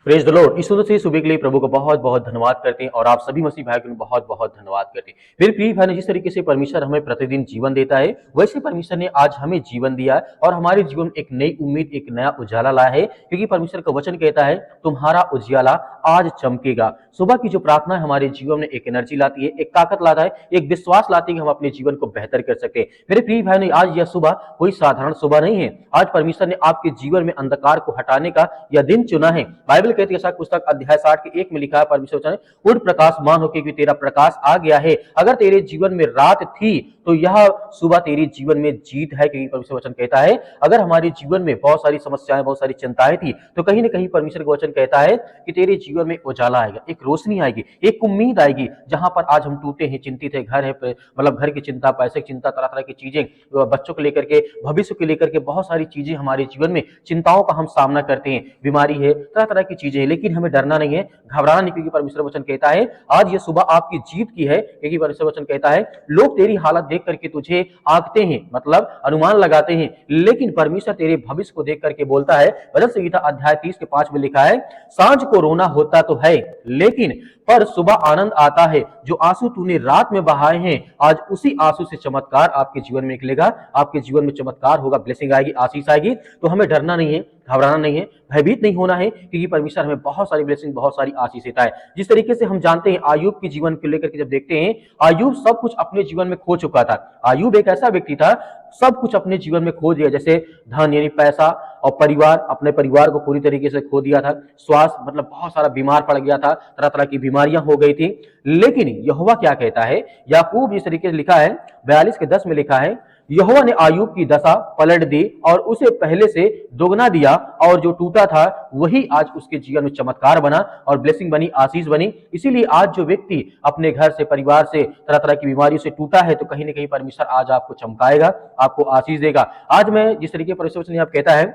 Praise the Lord. इस सुंदर से सुबह के लिए प्रभु को बहुत बहुत धन्यवाद करते हैं और आप सभी मसीह भाई को बहुत बहुत धन्यवाद करते हैं। मेरे प्रिय भाई ने जिस तरीके से परमेश्वर हमें प्रतिदिन जीवन देता है, वैसे परमेश्वर ने आज हमें जीवन दिया है और हमारे जीवन में एक नई उम्मीद, एक नया उजाला लाया है। क्योंकि परमेश्वर का वचन कहता है, तुम्हारा उजाला आज चमकेगा। सुबह की जो प्रार्थना है हमारे जीवन में एक एनर्जी लाती है, एक ताकत लाता है, एक विश्वास लाती है कि हम अपने जीवन को बेहतर कर सकते हैं। मेरे प्रिय भाई ने आज यह सुबह कोई साधारण सुबह नहीं है। आज परमेश्वर ने आपके जीवन में अंधकार को हटाने का यह दिन चुना है। बाइबल कहती है, पुस्तक अध्याय 60 के 1 में लिखा है, परमेश्वर वचन है, उठ प्रकाशमान होके कि तेरा प्रकाश आ गया है। अगर तेरे जीवन में रात थी तो यह सुबह तेरे जीवन में जीत है। क्योंकि परमेश्वर वचन कहता है, अगर हमारे जीवन में बहुत सारी समस्याएं, बहुत सारी चिंताएं थी, तो कहीं ना कहीं परमेश्वर का वचन कहता है कि तेरे जीवन में उजाला आएगा, एक रोशनी आएगी, एक उम्मीद आएगी। जहां पर आज हम टूटे हैं, चिंतित है, घर है, मतलब घर की चिंता, पैसे की चिंता, तरह तरह की चीजें, बच्चों को लेकर के, भविष्य को लेकर के बहुत सारी चीजें हमारे जीवन में चिंताओं का हम सामना करते हैं। बीमारी है, तरह तरह की चीजें, लेकिन हमें डरना नहीं है, घबराना नहीं। क्योंकि परमेश्वर वचन कहता है आज ये सुबह आपकी जीत की है। क्योंकि परमेश्वर वचन कहता है, लोग तेरी हालत देख करके तुझे आंकते हैं, मतलब अनुमान लगाते हैं, लेकिन परमेश्वर तेरे भविष्य को देख करके बोलता है। भजन संहिता अध्याय 30 के 5 में लिखा है, सांझ को रोना होता तो है, लेकिन पर सुबह आनंद आता है। जो आंसू तूने रात में बहाए हैं, आज उसी आंसू से चमत्कार आपके जीवन में निकलेगा। आपके जीवन में चमत्कार होगा, ब्लेसिंग आएगी, आशीष आएगी। तो हमें डरना नहीं है, घबराना नहीं है, भयभीत नहीं होना है। क्योंकि परमेश्वर हमें बहुत सारी ब्लेसिंग, बहुत सारी आशीष देता है। जिस तरीके से हम जानते हैं, आयुब के जीवन को लेकर के जब देखते हैं, आयुब सब कुछ अपने जीवन में खो चुका था। आयुब एक ऐसा व्यक्ति था, सब कुछ अपने जीवन में खो दिया। जैसे धन यानी पैसा, और परिवार, अपने परिवार को पूरी तरीके से खो दिया था। स्वास्थ्य, मतलब बहुत सारा बीमार पड़ गया था, तरह तरह की बीमारियां हो गई थी। लेकिन यहोवा क्या कहता है, याकूब इस तरीके से लिखा है, 42 के 10 में लिखा है, यहोवा ने आयुब की दशा पलट दी और उसे पहले से दोगुना दिया, और जो टूटा था वही आज उसके जीवन में चमत्कार बना और ब्लेसिंग बनी, आशीष बनी। इसीलिए आज जो व्यक्ति अपने घर से, परिवार से, तरह तरह की बीमारियों से टूटा है, तो कहीं ना कहीं परमेश्वर आज आपको चमकाएगा, आपको आशीष देगा। आज मैं जिस तरीके परमेश्वर ने आप कहता है,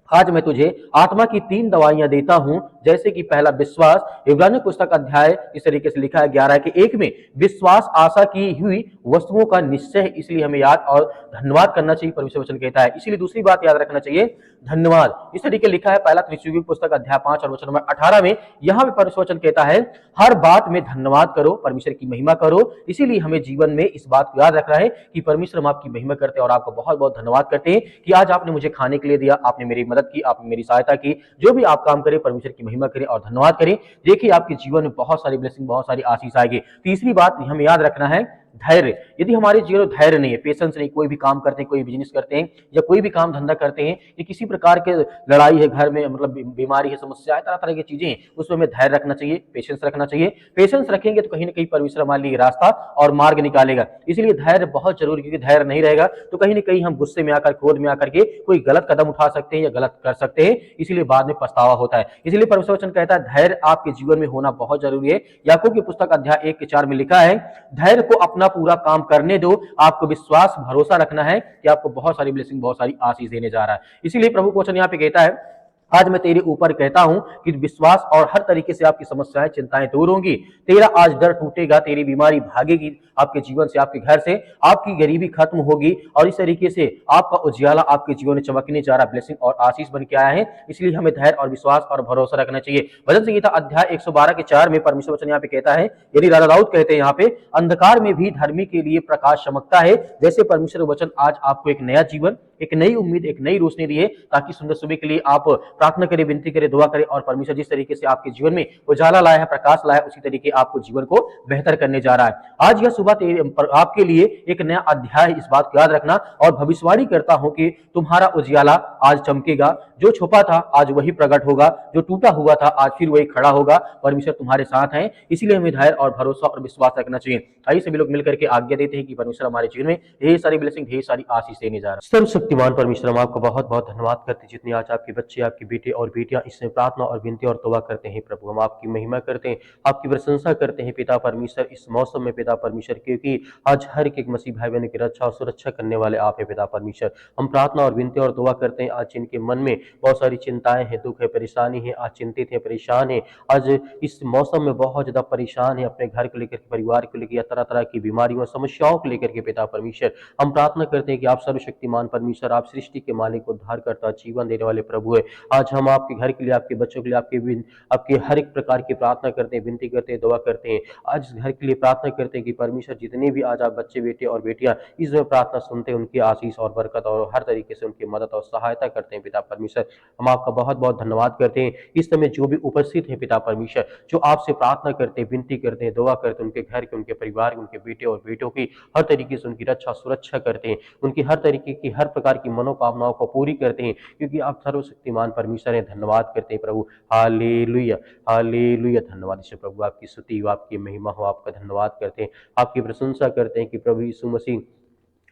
आज मैं तुझे आत्मा की 3 दवाइयां देता हूं। जैसे कि पहला विश्वास, इब्रानी पुस्तक अध्याय इस तरीके से लिखा है 11 के 1 में, विश्वास आशा की हुई वस्तुओं का निश्चय है। इसलिए हमें याद और धन्यवाद करना चाहिए, परमेश्वर वचन कहता है। इसलिए दूसरी बात याद रखना चाहिए, धन्यवाद। इस तरीके लिखा है पहला थिस्सलुनीकी पुस्तक अध्याय 5 और वचन नंबर 18 में। यहां पे परमेश्वर वचन कहता है, हर बात में धन्यवाद करो, परमेश्वर की महिमा करो। इसीलिए हमें जीवन में इस बात को याद रखना है कि परमेश्वर हम आपकी महिमा करते हैं और आपको बहुत बहुत धन्यवाद करते हैं कि आज आपने मुझे खाने के लिए दिया, आपने मेरी मदद की, आपने मेरी सहायता की। जो भी आप काम करें, परमेश्वर की महिमा करें और धन्यवाद करें। देखिए आपके जीवन में बहुत सारी ब्लेसिंग, बहुत सारी आशीष आएगी। तीसरी बात हमें याद रखना है, धैर्य। यदि हमारे जीवन में धैर्य नहीं है, पेशेंस नहीं, कोई भी काम करते हैं, कोई बिजनेस करते हैं या कोई भी काम धंधा करते हैं, या किसी प्रकार के लड़ाई है घर में, मतलब बीमारी है, समस्या है, तरह तरह की चीजें हैं, उसमें हमें धैर्य रखना चाहिए, पेशेंस रखना चाहिए। पेशेंस रखेंगे तो कहीं ना कहीं परमेश्वर हमारे लिए रास्ता और मार्ग निकालेगा। इसलिए धैर्य बहुत जरूरी, क्योंकि धैर्य नहीं रहेगा तो कहीं ना कहीं हम गुस्से में आकर, क्रोध में आकर के कोई गलत कदम उठा सकते हैं या गलत कर सकते हैं। इसलिए बाद में पछतावा होता है। इसलिए परमेश्वर वचन कहता है, धैर्य आपके जीवन में होना बहुत जरूरी है। याकूब की पुस्तक अध्याय 1 के 4 में लिखा है, धैर्य को अपना पूरा काम करने दो। आपको विश्वास, भरोसा रखना है कि आपको बहुत सारी ब्लेसिंग, बहुत सारी आशीष देने जा रहा है। इसीलिए प्रभु का वचन यहाँ पे कहता है, आज मैं तेरे ऊपर कहता हूं कि विश्वास और हर तरीके से आपकी समस्याएं, चिंताएं दूर होंगी। तेरा आज डर टूटेगा, तेरी बीमारी भागेगी आपके जीवन से, आपके घर से, आपकी गरीबी खत्म होगी और इस तरीके से आपका उजियाला आपके जीवन में चमकने जा रहा, ब्लेसिंग और आशीष बन के आया है। इसलिए हमें धैर्य और विश्वास और भरोसा रखना चाहिए। भजन संहिता अध्याय 112 के 4 में परमेश्वर वचन यहाँ पे कहता है, यदि राजा दाऊद कहते हैं यहाँ पे, अंधकार में भी धर्मी के लिए प्रकाश चमकता है। जैसे परमेश्वर वचन आज आपको एक नया जीवन, एक नई उम्मीद, एक नई रोशनी दी है, ताकि सुंदर सुबह के लिए आप प्रार्थना करें, विनती करें, दुआ करें और परमेश्वर जिस तरीके से आपके जीवन में उजाला लाया है, प्रकाश लाया है, उसी तरीके आपको जीवन को बेहतर करने जा रहा है। आज यह सुबह आपके लिए एक नया अध्याय, इस बात को याद रखना। और भविष्यवाणी करता हूं कि तुम्हारा उजियाला आज चमकेगा। जो छुपा था आज वही प्रकट होगा, जो टूटा हुआ था आज फिर वही खड़ा होगा। परमेश्वर तुम्हारे साथ है। इसीलिए हमें धैर्य और भरोसा और विश्वास रखना चाहिए। आइए सभी लोग मिलकर के आज्ञा देते हैं कि परमेश्वर हमारे जीवन में ढेर सारी ब्लेसिंग, ढेर सारी आशीष देने जा रहा है। सर्वशक्तिमान परमेश्वर, हम आपको बहुत बहुत धन्यवाद करते हैं, जितने आज आपके बच्चे, आपके बेटे और बेटियां इसमें प्रार्थना और विनती और तौबा करते हैं। प्रभु हम आपकी महिमा करते हैं, आपकी प्रशंसा करते हैं पिता परमेश्वर, इस मौसम में पिता परमेश्वर, क्योंकि आज हर एक मसीह भाई बहन की रक्षा और सुरक्षा करने वाले आप है पिता परमेश्वर। हम प्रार्थना और विनती और दुआ करते हैं, आज जिनके मन में बहुत सारी चिंताएं हैं, दुख है, परेशानी है, आज चिंतित है, परेशान है, आज इस मौसम में बहुत ज्यादा परेशान है, अपने घर को लेकर, परिवार को लेकर या तरह तरह की बीमारियों, समस्याओं को लेकर के पिता परमेश्वर, हम प्रार्थना करते हैं कि आप सर्वशक्तिमान परमेश्वर परमेश्वर आप सृष्टि के मालिक, उद्धारकर्ता, जीवन देने वाले प्रभु है। आज हम आपके घर के लिए, आपके बच्चों के लिए, आपके हर एक प्रकार की प्रार्थना करते हैं, विनती करते हैं, दुआ करते हैं। आज इस घर के लिए प्रार्थना करते हैं कि परमेश्वर जितने भी आज आप बच्चे, बेटे और बेटियां इस समय प्रार्थना सुनते हैं, उनकी आशीष और बरकत और हर तरीके से उनकी मदद और सहायता करते हैं पिता परमेश्वर। हम आपका बहुत बहुत धन्यवाद करते हैं। इस समय जो भी उपस्थित है पिता परमेश्वर, जो आपसे प्रार्थना करते हैं, विनती करते हैं, दुआ करते हैं, उनके घर के, उनके परिवार के, उनके बेटे और बेटों की हर तरीके से उनकी रक्षा सुरक्षा करते हैं, उनकी हर तरीके की हर प्रकार की मनोकामनाओं को पूरी करते हैं, क्योंकि आप सर्वशक्तिमान परमेश्वर हैं। धन्यवाद करते हैं प्रभु। Hallelujah, hallelujah. धन्यवाद ईश्वर प्रभु, आपकी स्तुति हो, आपकी महिमा हो, आपका धन्यवाद करते हैं, आपकी प्रशंसा करते हैं कि प्रभु यीशु मसीह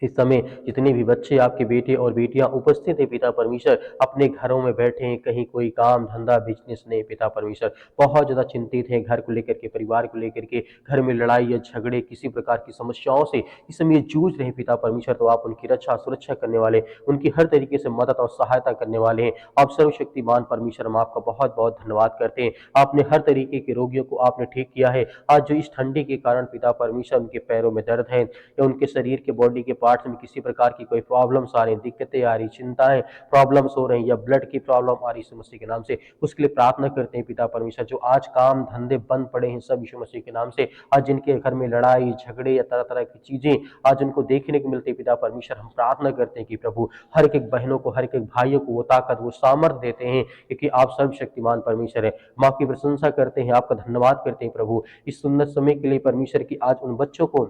इस समय जितने भी बच्चे, आपके बेटे और बेटियां उपस्थित हैं पिता परमेश्वर, अपने घरों में बैठे हैं, कहीं कोई काम धंधा बिजनेस नहीं पिता परमेश्वर, बहुत ज्यादा चिंतित हैं घर को लेकर के, परिवार को लेकर के, घर में लड़ाई या झगड़े, किसी प्रकार की समस्याओं से इस समय ये जूझ रहे हैं पिता परमेश्वर। तो आप उनकी रक्षा सुरक्षा करने वाले, उनकी हर तरीके से मदद और सहायता करने वाले हैं। आप सर्वशक्तिमान परमेश्वर, हम आपका बहुत बहुत धन्यवाद करते हैं। आपने हर तरीके के रोगियों को आपने ठीक किया है। आज जो इस ठंडी के कारण पिता परमेश्वर उनके पैरों में दर्द है या उनके शरीर के बॉडी के पार्ट्स में किसी प्रकार की कोई प्रॉब्लम्स आ रही, दिक्कतें आ रही, चिंताएं, प्रॉब्लम्स हो रही या ब्लड की प्रॉब्लम आ रही यीशु मसीह के नाम से, उसके लिए प्रार्थना करते हैं पिता परमेश्वर। जो आज काम धंधे बंद पड़े हैं सब यीशु मसीह के नाम से, आज जिनके घर में लड़ाई झगड़े या तरह तरह की चीजें आज उनको देखने को मिलती है पिता परमेश्वर, हम प्रार्थना करते हैं कि प्रभु हर एक बहनों को, हर एक भाइयों को वो ताकत, वो सामर्थ्य देते हैं, क्योंकि आप सर्वशक्तिमान परमेश्वर है। हम आपकी प्रशंसा करते हैं, आपका धन्यवाद करते हैं प्रभु इस सुंदर समय के लिए परमेश्वर की। आज उन बच्चों को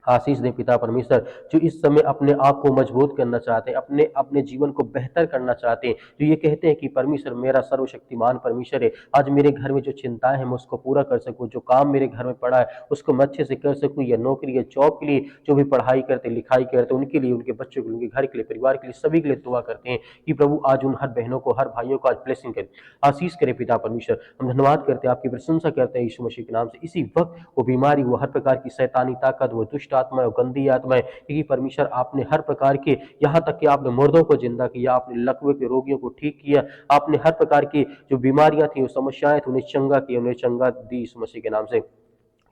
आशीष दे पिता परमेश्वर, जो इस समय अपने आप को मजबूत करना चाहते हैं, अपने अपने जीवन को बेहतर करना चाहते हैं, जो ये कहते हैं कि परमेश्वर मेरा सर्वशक्तिमान परमेश्वर है, आज मेरे घर में जो चिंताएं हैं मैं उसको पूरा कर सकूं, जो काम मेरे घर में पड़ा है उसको मैं अच्छे से कर सकूं, या नौकरी या जॉब के लिए जो भी पढ़ाई करते, लिखाई करते, उनके लिए, उनके बच्चों के लिए, उनके घर के लिए, परिवार के लिए, सभी के लिए दुआ करते हैं कि प्रभु आज उन हर बहनों को, हर भाइयों को आज ब्लेसिंग करे, आशीष करे पिता परमेश्वर। हम धन्यवाद करते हैं, आपकी प्रशंसा करते हैं यीशु मसीह के नाम से। इसी वक्त वो बीमारी, वो हर प्रकार की शैतानी ताकत, वो दुष्ट आत्मा, वो गंदी आत्माएं, क्योंकि परमेश्वर आपने हर प्रकार के, यहाँ तक कि आपने मुर्दों को जिंदा किया, आपने लकवे के रोगियों को ठीक किया, आपने हर प्रकार की जो बीमारियां थी, वो समस्याएं थी, उन्हें चंगा किया, उन्हें चंगा दी यीशु मसीह के नाम से,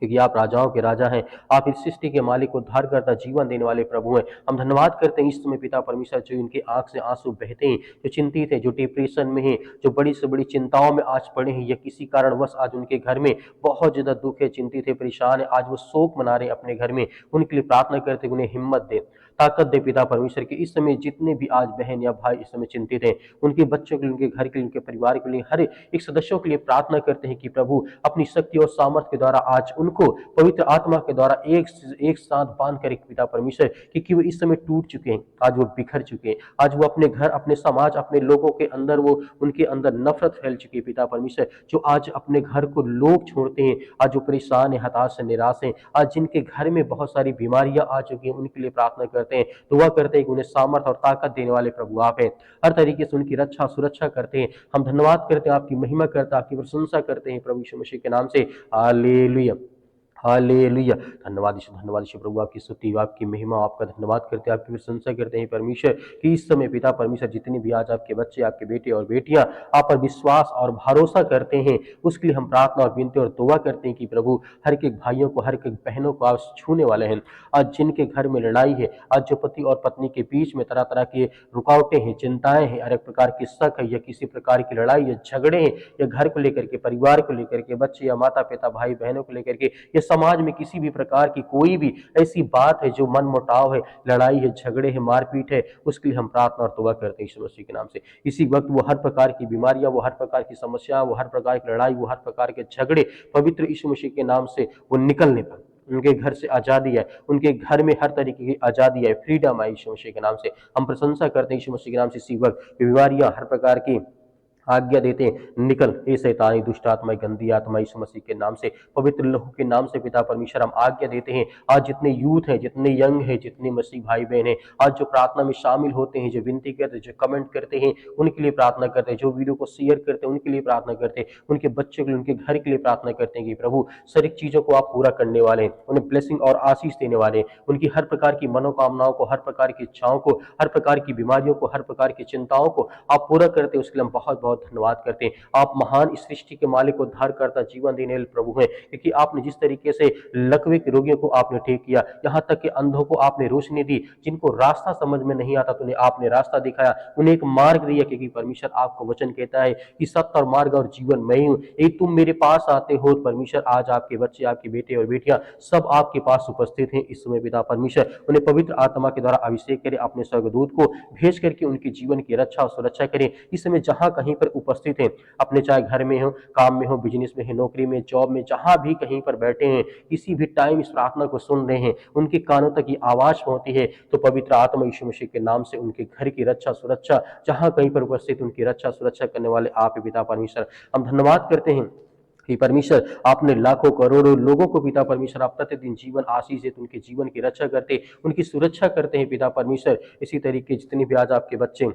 क्योंकि आप राजाओं के राजा हैं, आप इस सृष्टि के मालिक, उद्धार करता, जीवन देने वाले प्रभु हैं। हम धन्यवाद करते हैं इस समय पिता परमेश्वर, जो इनके आंख से आंसू बहते हैं, जो चिंतित है, जो डिप्रेशन में है, जो बड़ी से बड़ी चिंताओं में आज पड़े हैं, या किसी कारणवश आज उनके घर में बहुत ज्यादा दुख है, चिंतित है, परेशान है, आज वो शोक मना रहे हैं अपने घर में, उनके लिए प्रार्थना करते हैं, उन्हें हिम्मत दे, ताकत दे पिता परमेश्वर की। इस समय जितने भी आज बहन या भाई इस समय चिंतित हैं, उनके बच्चों के लिए, उनके घर के लिए, उनके परिवार के लिए, हर एक सदस्यों के लिए प्रार्थना करते हैं कि प्रभु अपनी शक्ति और सामर्थ्य के द्वारा आज उनको पवित्र आत्मा के द्वारा एक साथ बांध कर एक पिता परमेश्वर, क्योंकि वो इस समय टूट चुके हैं, आज वो बिखर चुके हैं, आज वो अपने घर, अपने समाज, अपने लोगों के अंदर, वो उनके अंदर नफरत फैल चुकी है पिता परमेश्वर, जो आज अपने घर को लोग छोड़ते हैं, आज जो परेशान है, हताश है, निराश है, आज जिनके घर में बहुत सारी बीमारियां आ चुकी हैं, उनके लिए प्रार्थना करते हैं, दुआ करते हैं कि उन्हें सामर्थ्य और ताकत देने वाले प्रभु आप हैं, हर तरीके से उनकी रक्षा सुरक्षा करते हैं। हम धन्यवाद करते हैं, आपकी महिमा करते हैं, आपकी प्रशंसा करते हैं प्रभु यीशु मसीह के नाम से। Hallelujah, hallelujah. धन्यवाद यीशु प्रभु, आपकी स्तुति, आपकी महिमा, आपका धन्यवाद करते हैं, आपकी प्रशंसा करते हैं परमेश्वर कि इस समय पिता परमेश्वर जितने भी आज आपके बच्चे, आपके बेटे और बेटियां आप पर विश्वास और भरोसा करते हैं, उसके लिए हम प्रार्थना और विनती और दुआ करते हैं कि प्रभु हर एक भाइयों को, हर एक बहनों को आप छूने वाले हैं। आज जिनके घर में लड़ाई है, आज जो पति और पत्नी के बीच में तरह तरह की रुकावटें हैं, चिंताएं हैं, हर एक प्रकार की शक है, या किसी प्रकार की लड़ाई या झगड़े हैं, या घर को लेकर के, परिवार को लेकर के, बच्चे या माता पिता भाई बहनों को लेकर के, या समाज में किसी भी प्रकार की कोई भी ऐसी बात है जो मन मुटाव है, लड़ाई है, झगड़े है, मारपीट है, उसके लिए हम प्रार्थना और दुआ करते हैं यीशु मसीह के नाम से। इसी वक्त वो हर प्रकार की बीमारियां, वो हर प्रकार की समस्या, वो हर प्रकार की लड़ाई, वो हर प्रकार के झगड़े पवित्र यीशु मसीह के नाम से वो निकलने पर, उनके घर से आजादी है, उनके घर में हर तरीके की आजादी है, फ्रीडम है यीशु मसीह के नाम से। हम प्रशंसा करते हैं यीशु मसीह के नाम से। इसी वक्त बीमारियां हर प्रकार की आज्ञा देते हैं, निकल हे शैतानी, दुष्ट आत्मा, गंदी आत्मा, यीशु मसीह के नाम से, पवित्र लहू के नाम से पिता परमेश्वर हम आज्ञा देते हैं। आज जितने यूथ हैं, जितने यंग हैं, जितने मसीह भाई बहन हैं, आज जो प्रार्थना में शामिल होते हैं, जो विनती करते हैं, जो कमेंट करते हैं, उनके लिए प्रार्थना करते हैं, जो वीडियो को शेयर करते हैं उनके लिए प्रार्थना करते हैं, उनके बच्चों के लिए, उनके घर के लिए प्रार्थना करते हैं कि प्रभु सारी चीजों को आप पूरा करने वाले हैं, उन्हें ब्लेसिंग और आशीष देने वाले हैं, उनकी हर प्रकार की मनोकामनाओं को, हर प्रकार की इच्छाओं को, हर प्रकार की बीमारियों को, हर प्रकार की चिंताओं को आप पूरा करते हैं। उसके लिए हम बहुत बहुत बहुत धन्यवाद करते हैं। आप महान इस सृष्टि के मालिक, उद्धारकर्ता, जीवन देने वाले प्रभु हैं, क्योंकि आपने जिस तरीके से लकवे के रोगियों को आपने ठीक किया, यहाँ तक कि अंधों को आपने रोशनी दी, जिनको रास्ता समझ में नहीं आता तो उन्हें आपने रास्ता दिखाया, उन्हें एक मार्ग दिया, क्योंकि परमेश्वर आपका वचन कहता है कि सत्य और मार्ग और जीवन मैं ही हूँ। यदि तुम मेरे पास आते हो परमेश्वर, आज आपके बच्चे, आपके बेटे और बेटियां सब आपके पास उपस्थित हैं। इस समय पिता परमेश्वर उन्हें पवित्र आत्मा के द्वारा अभिषेक करें, अपने स्वर्गदूत को भेज करके उनके जीवन की रक्षा और सुरक्षा करें। इस समय जहां कहीं पर उपस्थित हैं, अपने चाहे घर में हो, काम में हो, बिजनेस में है, नौकरी में, जॉब में, जहां भी कहीं पर बैठे हैं, किसी भी टाइम इस प्रार्थना को सुन रहे हैं, उनके कानों तक ये आवाज पहुंचती है, तो पवित्र आत्मा यीशु मसीह के नाम से उनके घर की रक्षा सुरक्षा, जहां कहीं पर उपस्थित उनकी रक्षा सुरक्षा करने वाले आप ही पिता परमेश्वर, हम धन्यवाद करते हैं कि परमेश्वर आपने लाखों करोड़ों लोगों को पिता परमेश्वर आप प्रतिदिन जीवन आशीष देते, उनके जीवन की रक्षा करते, उनकी सुरक्षा करते हैं पिता परमेश्वर। इसी तरीके जितने भी आज आपके बच्चे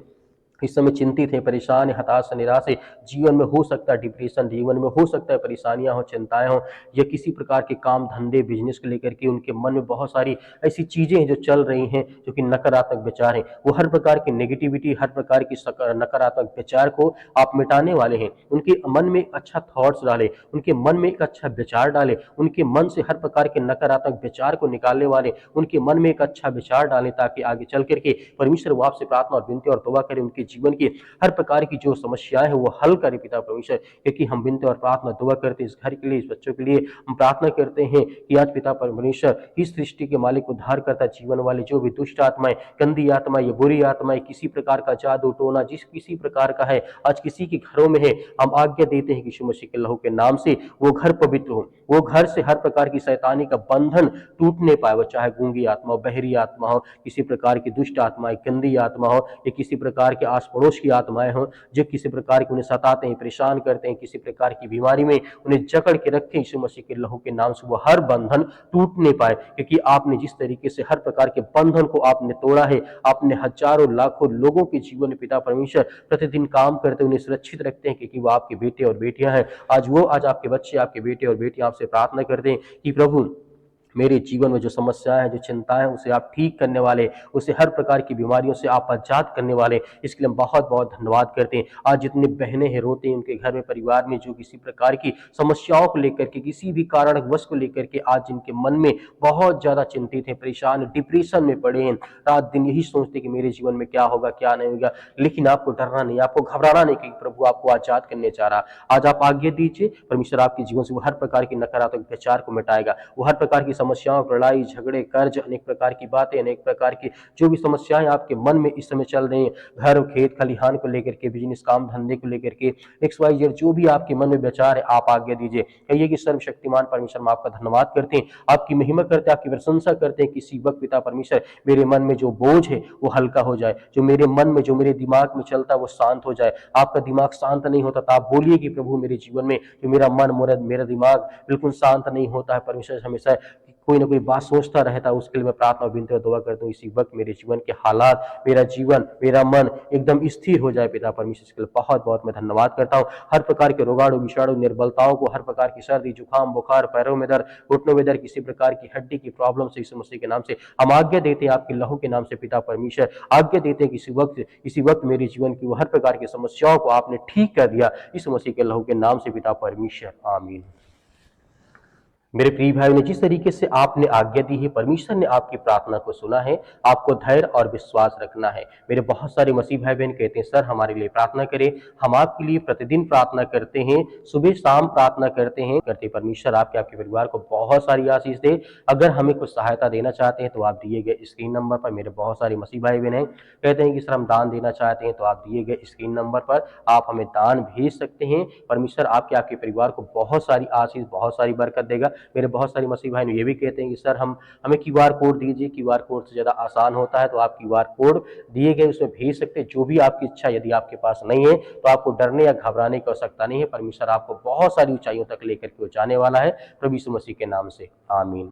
इस समय चिंतित है, परेशान है, हताश निराश है, जीवन में हो सकता है डिप्रेशन, जीवन में हो सकता है परेशानियां हो, चिंताएं हो, या किसी प्रकार के काम धंधे बिजनेस को लेकर के उनके मन में बहुत सारी ऐसी चीजें हैं जो चल रही हैं, जो कि नकारात्मक विचार हैं। वो हर प्रकार की नेगेटिविटी, हर प्रकार की नकारात्मक विचार को आप मिटाने वाले हैं। उनके मन में एक अच्छा थॉट्स डालें, उनके मन में एक अच्छा विचार डालें, उनके मन से हर प्रकार के नकारात्मक विचार को निकालने वाले उनके मन में एक अच्छा विचार डालें, ताकि आगे चल करके परमेश्वर वो आपसे प्रार्थना और विनती और तौबा करें, उनके जीवन की हर प्रकार की जो समस्याएं हैं वो हल करे पिता परमेश्वर। क्योंकि हम विनती और प्रार्थना दुआ करते हैं इस घर के लिए, इस बच्चों के लिए हम प्रार्थना करते हैं कि आज पिता परमेश्वर इस सृष्टि के मालिक, उद्धार करता, जीवन वाले जो भी दुष्ट आत्माएं, गंदी आत्माएं, ये बुरी आत्माएं, किसी प्रकार का जादू टोना जिस किसी प्रकार का है, आज किसी के घरों में है, हम आज्ञा देते हैं कि यीशु मसीह के लहू के नाम से वो घर पवित्र हो, वो घर से हर प्रकार की शैतानी का बंधन टूटने पाए। वो चाहे गूंगी आत्मा हो, बहरी आत्मा हो, किसी प्रकार की दुष्ट आत्माएं, गंदी आत्मा हो, या किसी प्रकार के आस पड़ोस की आत्माएं हों जो किसी प्रकार की उन्हें सताते हैं, परेशान करते हैं, किसी प्रकार की बीमारी में उन्हें जकड़ के रखें, यीशु मसीह के लहू के नाम से वो हर बंधन टूटने पाए। क्योंकि आपने जिस तरीके से हर प्रकार के बंधन को आपने तोड़ा है, आपने हजारों लाखों लोगों के जीवन में पिता परमेश्वर प्रतिदिन काम करते उन्हें सुरक्षित रखते हैं, क्योंकि वो आपके बेटे और बेटियां हैं। आज आपके बच्चे, आपके बेटे और बेटियां आपसे प्रार्थना करते हैं कि प्रभु मेरे जीवन में जो समस्याएं हैं, जो चिंताएं हैं, उसे आप ठीक करने वाले, उसे हर प्रकार की बीमारियों से आप आजाद करने वाले, इसके लिए हम बहुत बहुत धन्यवाद करते हैं। आज जितने बहनें हैं रोते हैं, उनके घर में परिवार में जो किसी प्रकार की समस्याओं को लेकर के, किसी भी कारणवश को लेकर के आज जिनके मन में बहुत ज्यादा चिंतित है, परेशान, डिप्रेशन में पड़े हैं, रात दिन यही सोचते कि मेरे जीवन में क्या होगा क्या नहीं होगा, लेकिन आपको डरना नहीं, आपको घबराना नहीं, कि प्रभु आपको आजाद करने जा रहा। आज आप आज्ञा दीजिए, परमेश्वर आपके जीवन से वो हर प्रकार की नकारात्मक विचार को मिटाएगा, वो हर प्रकार की समस्याओं, लड़ाई झगड़े, कर्ज, अनेक प्रकार की बातें, अनेक प्रकार की जो भी समस्याएं आपके मन में इस समय चल रही हैं, घर खेत खलिहान को लेकर के, बिजनेस काम धंधे को लेकर के, XYZ जो भी आपके मन में विचार है, आप आज्ञा दीजिए। कहिए कि सर्वशक्तिमान परमेश्वर, हम आपका धन्यवाद करते हैं, आपकी महिमा करते हैं, आपकी प्रशंसा करते हैं। किसी वक्त पिता परमेश्वर मेरे मन में जो बोझ है वो हल्का हो जाए, जो मेरे मन में, जो मेरे दिमाग में चलता है वो शांत हो जाए। आपका दिमाग शांत नहीं होता तो आप बोलिए कि प्रभु मेरे जीवन में जो मेरा मन, मेरा दिमाग बिल्कुल शांत नहीं होता है परमेश्वर, हमेशा कोई ना कोई बात सोचता रहता है, उसके लिए मैं प्रार्थना विनती और दुआ करता हूँ इसी वक्त मेरे जीवन के हालात, मेरा जीवन, मेरा मन एकदम स्थिर हो जाए पिता परमेश्वर। इसके लिए बहुत बहुत मैं धन्यवाद करता हूँ। हर प्रकार के रोगाणु, विषाणु, निर्बलताओं को, हर प्रकार की सर्दी, जुकाम, बुखार, पैरों में दर्द, घुटनों में दर्द, किसी प्रकार की हड्डी की प्रॉब्लम से यीशु मसीह के नाम से हम आज्ञा देते हैं, आपके लहू के नाम से पिता परमेश्वर आज्ञा देते हैं कि इसी वक्त मेरे जीवन की वो हर प्रकार की समस्याओं को आपने ठीक कर दिया, यीशु मसीह के लहू के नाम से पिता परमेश्वर, आमीन। मेरे प्रिय भाई ने जिस तरीके से आपने आज्ञा दी है, परमेश्वर ने आपकी प्रार्थना को सुना है, आपको धैर्य और विश्वास रखना है। मेरे बहुत सारे मसीह भाई बहन कहते हैं सर हमारे लिए प्रार्थना करें, हम आपके लिए प्रतिदिन प्रार्थना करते हैं, सुबह शाम प्रार्थना करते परमेश्वर आपके परिवार को बहुत सारी आशीष दे। अगर हमें कुछ सहायता देना चाहते हैं तो आप दिए गए स्क्रीन नंबर पर, मेरे बहुत सारे मसीह भाई बहन हैं कहते हैं कि सर हम दान देना चाहते हैं, तो आप दिए गए स्क्रीन नंबर पर आप हमें दान भेज सकते हैं। परमेश्वर आपके परिवार को बहुत सारी आशीष, बहुत सारी बरकत देगा। मेरे बहुत सारे मसीह भाई ये भी कहते हैं कि सर हमें QR कोड दीजिए, QR कोड से ज़्यादा आसान होता है, तो आप QR कोड दिए गए उसमें भेज सकते हैं, जो भी आपकी इच्छा। यदि आपके पास नहीं है तो आपको डरने या घबराने की आवश्यकता नहीं है, परमेश्वर आपको बहुत सारी ऊंचाइयों तक लेकर के जाने वाला है, प्रभु यीशु मसीह के नाम से, आमीन।